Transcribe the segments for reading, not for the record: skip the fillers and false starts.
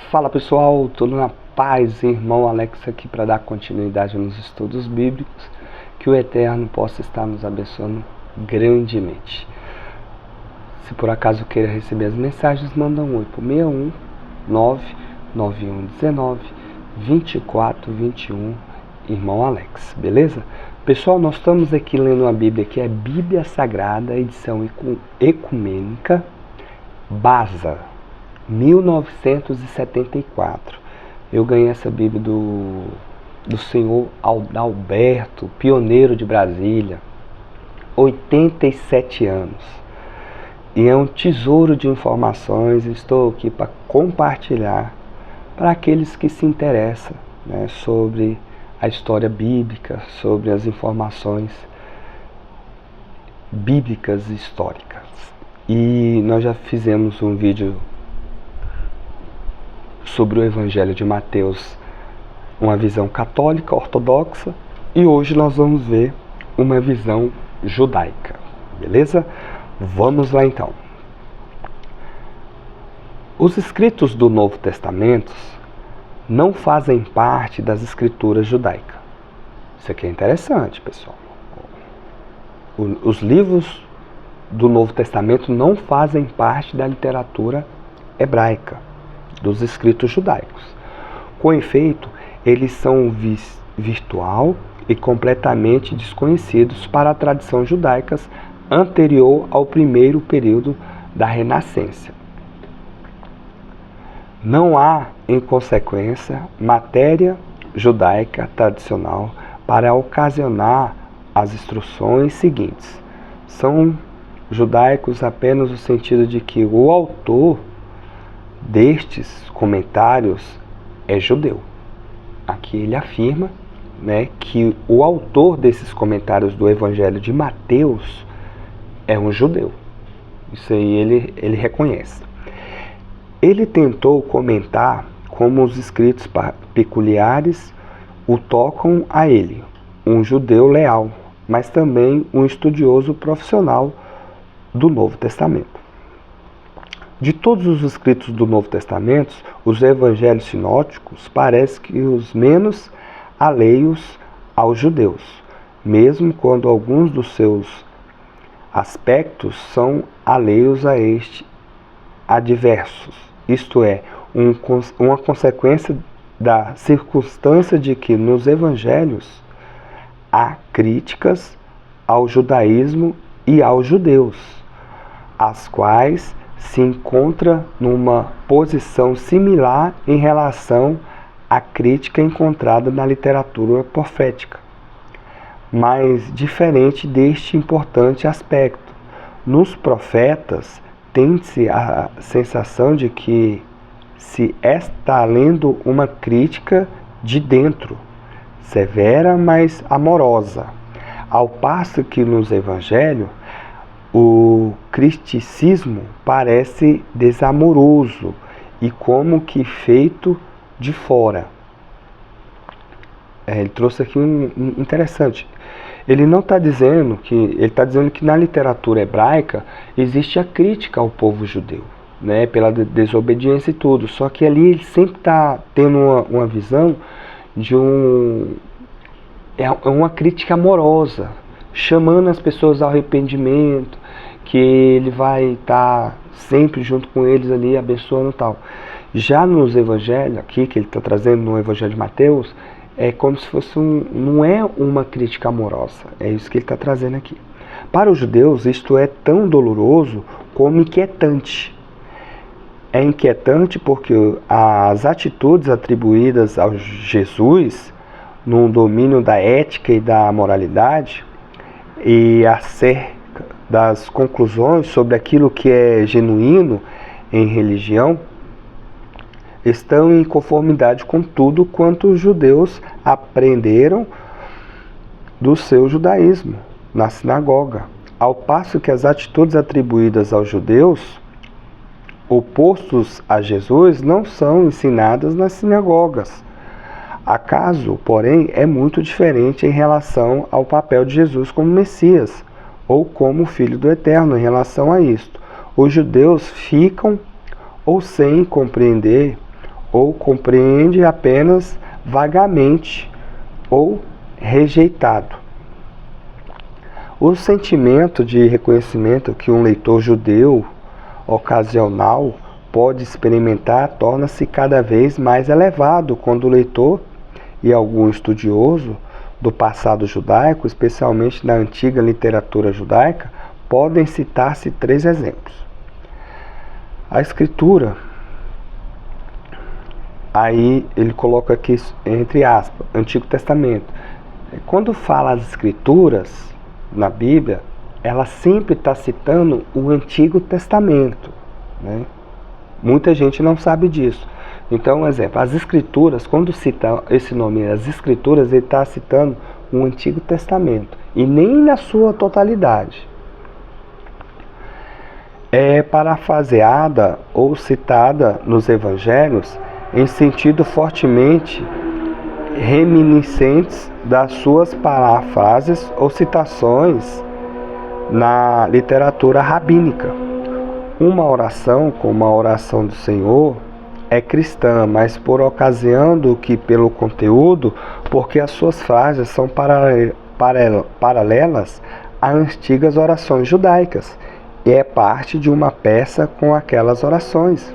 Fala pessoal, tudo na paz? Irmão Alex aqui para dar continuidade nos estudos bíblicos. Que o Eterno possa estar nos abençoando grandemente. Se por acaso queira receber as mensagens, manda um oi para 61 99119 2421, irmão Alex, beleza? Pessoal, nós estamos aqui lendo uma Bíblia que é Bíblia Sagrada, edição ecumênica, Basa, 1974. Eu ganhei essa Bíblia do senhor Alberto, pioneiro de Brasília, 87 anos. E é um tesouro de informações. Estou aqui para compartilhar para aqueles que se interessam, né, sobre a história bíblica, sobre as informações bíblicas e históricas. E nós já fizemos um vídeo sobre o Evangelho de Mateus, uma visão católica, ortodoxa, e hoje nós vamos ver uma visão judaica, beleza? Vamos lá então. Os escritos do Novo Testamento não fazem parte das escrituras judaicas. Isso aqui é interessante, pessoal. Os livros do Novo Testamento não fazem parte da literatura hebraica, dos escritos judaicos. Com efeito, eles são virtual e completamente desconhecidos para a tradição judaica anterior ao primeiro período da Renascença. Não há, em consequência, matéria judaica tradicional para ocasionar as instruções seguintes. São judaicos apenas no sentido de que o autor destes comentários é judeu. Aqui ele afirma, né, que o autor desses comentários do Evangelho de Mateus é um judeu. Isso aí ele reconhece. Ele tentou comentar como os escritos peculiares o tocam a ele, um judeu leal, mas também um estudioso profissional do Novo Testamento. De todos os escritos do Novo Testamento, os evangelhos sinóticos parecem que os menos alheios aos judeus, mesmo quando alguns dos seus aspectos são alheios a este adversos, isto é, uma consequência da circunstância de que nos evangelhos há críticas ao judaísmo e aos judeus, as quais se encontra numa posição similar em relação à crítica encontrada na literatura profética, mas diferente deste importante aspecto. Nos profetas, tem-se a sensação de que se está lendo uma crítica de dentro, severa, mas amorosa, ao passo que nos evangelhos o criticismo parece desamoroso e como que feito de fora. Ele trouxe aqui um interessante. Ele não está dizendo que, ele está dizendo que na literatura hebraica existe a crítica ao povo judeu, né, pela desobediência e tudo. Só que ali ele sempre está tendo uma visão de uma crítica amorosa, chamando as pessoas ao arrependimento, que ele vai estar sempre junto com eles ali, abençoando e tal. Já nos evangelhos, aqui que ele está trazendo no Evangelho de Mateus, é como se fosse não é uma crítica amorosa, é isso que ele está trazendo aqui. Para os judeus, isto é tão doloroso como inquietante. É inquietante porque as atitudes atribuídas a Jesus no domínio da ética e da moralidade e acerca das conclusões sobre aquilo que é genuíno em religião estão em conformidade com tudo quanto os judeus aprenderam do seu judaísmo na sinagoga, ao passo que as atitudes atribuídas aos judeus opostos a Jesus não são ensinadas nas sinagogas. Acaso, porém, é muito diferente em relação ao papel de Jesus como Messias ou como Filho do Eterno em relação a isto. Os judeus ficam ou sem compreender ou compreende apenas vagamente ou rejeitado. O sentimento de reconhecimento que um leitor judeu ocasional pode experimentar torna-se cada vez mais elevado quando o leitor e algum estudioso do passado judaico, especialmente da antiga literatura judaica, podem citar-se 3 exemplos. A escritura, aí ele coloca aqui entre aspas, Antigo Testamento. Quando fala as escrituras na Bíblia, ela sempre está citando o Antigo Testamento, né? Muita gente não sabe disso. Então, um exemplo, as escrituras, quando cita esse nome, as escrituras, ele está citando o Antigo Testamento, e nem na sua totalidade. É parafraseada ou citada nos evangelhos em sentido fortemente reminiscentes das suas paráfrases ou citações na literatura rabínica. Uma oração, como a oração do Senhor, é cristã, mas por ocasião do que pelo conteúdo, porque as suas frases são paralelas a antigas orações judaicas e é parte de uma peça com aquelas orações.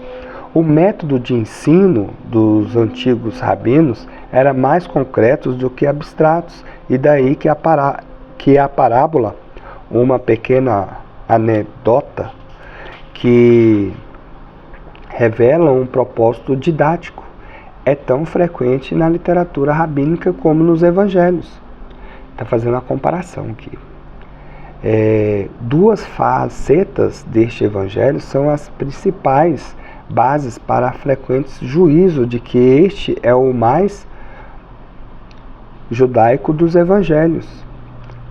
O método de ensino dos antigos rabinos era mais concreto do que abstratos, e daí que a parábola, uma pequena anedota que revela um propósito didático, é tão frequente na literatura rabínica como nos evangelhos. Está fazendo a comparação aqui. 2 facetas deste evangelho são as principais bases para a frequente juízo de que este é o mais judaico dos evangelhos.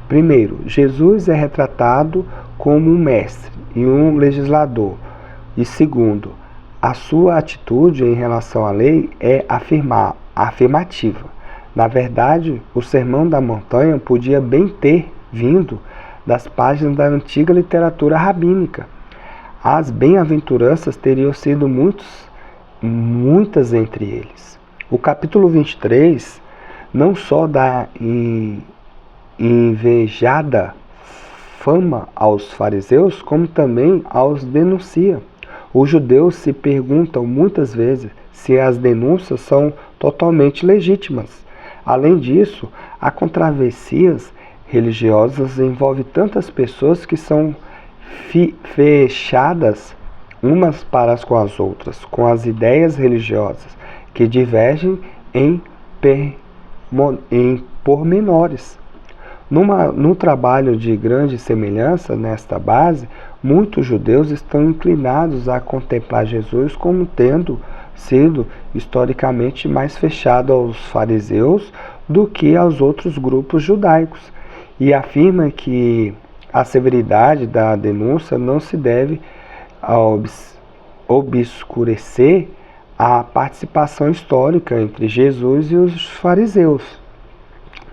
Primeiro, Jesus é retratado como um mestre e um legislador. E segundo, a sua atitude em relação à lei é afirmativa. Na verdade, o Sermão da Montanha podia bem ter vindo das páginas da antiga literatura rabínica. As bem-aventuranças teriam sido muitas entre eles. O capítulo 23 não só dá invejada fama aos fariseus, como também aos denuncia. Os judeus se perguntam muitas vezes se as denúncias são totalmente legítimas. Além disso, a controvérsias religiosas envolve tantas pessoas que são fechadas umas para com as outras, com as ideias religiosas, que divergem em pormenores. No trabalho de grande semelhança nesta base, muitos judeus estão inclinados a contemplar Jesus como tendo sido historicamente mais fechado aos fariseus do que aos outros grupos judaicos, e afirma que a severidade da denúncia não se deve obscurecer a participação histórica entre Jesus e os fariseus.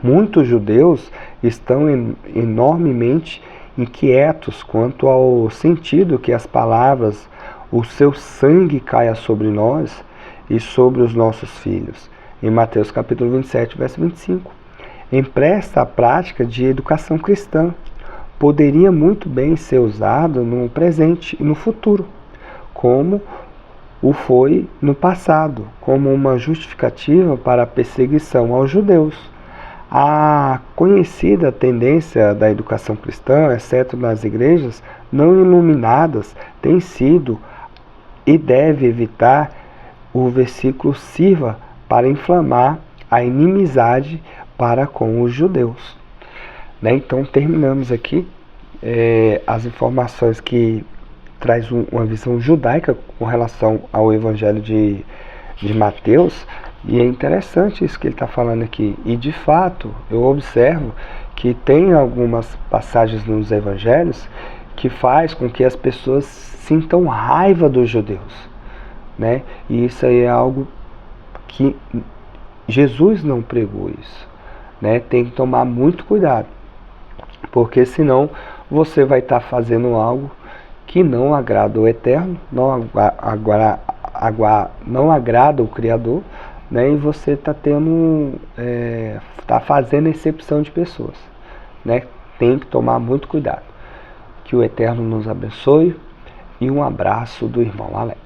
Muitos judeus estão enormemente inquietos quanto ao sentido que as palavras "o seu sangue caia sobre nós e sobre os nossos filhos", em Mateus capítulo 27, verso 25. Empresta a prática de educação cristã. Poderia muito bem ser usado no presente e no futuro, como o foi no passado, como uma justificativa para a perseguição aos judeus. A conhecida tendência da educação cristã, exceto nas igrejas não iluminadas, tem sido e deve evitar o versículo sirva para inflamar a inimizade para com os judeus. Então terminamos aqui as informações que traz uma visão judaica com relação ao Evangelho de Mateus. E é interessante isso que ele está falando aqui. E de fato, eu observo que tem algumas passagens nos evangelhos que faz com que as pessoas sintam raiva dos judeus, né? E isso aí é algo que Jesus não pregou isso, né? Tem que tomar muito cuidado, porque senão você vai estar fazendo algo que não agrada o Eterno, não não agrada o Criador, né, e você está fazendo exceção de pessoas, né? Tem que tomar muito cuidado. Que o Eterno nos abençoe e um abraço do irmão Alex.